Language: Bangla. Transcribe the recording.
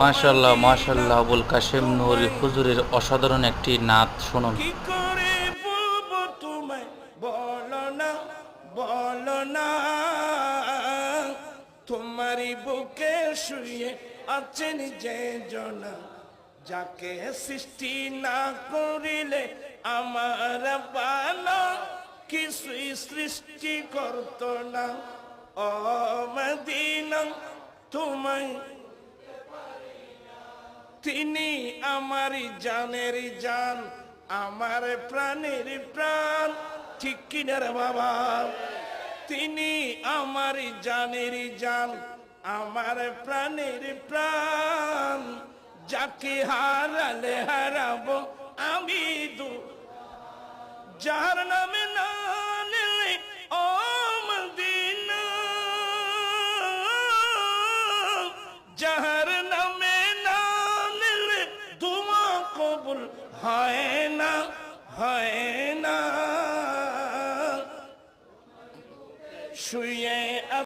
মাশাআল্লাহ মাশাআল্লাহ, আবুল কাশেম নুরী হুজুরের অসাধারণ একটি নাত শুনুন। কি করে বলবো তোমায়, বলো না, বলো না, তোমারই বুকে শুয়ে আছেন যে জনা, যাকে সৃষ্টি না করিলে আমার ভালো কিছুই সৃষ্টি করতো না। ও মদিনা তোমায়, তিনি আমারই জানের জান, আমার প্রাণের প্রাণ, ঠিক কিনা রে বাবা? তিনি আমারই জানের জান, আমার প্রাণের প্রাণ, যাকে হারালে হারাবো আমি যার নামে না নিলে ও মদিনা, যার নামে না নিলে দোয়া কবুল হয় না, হয় না। শুয়ে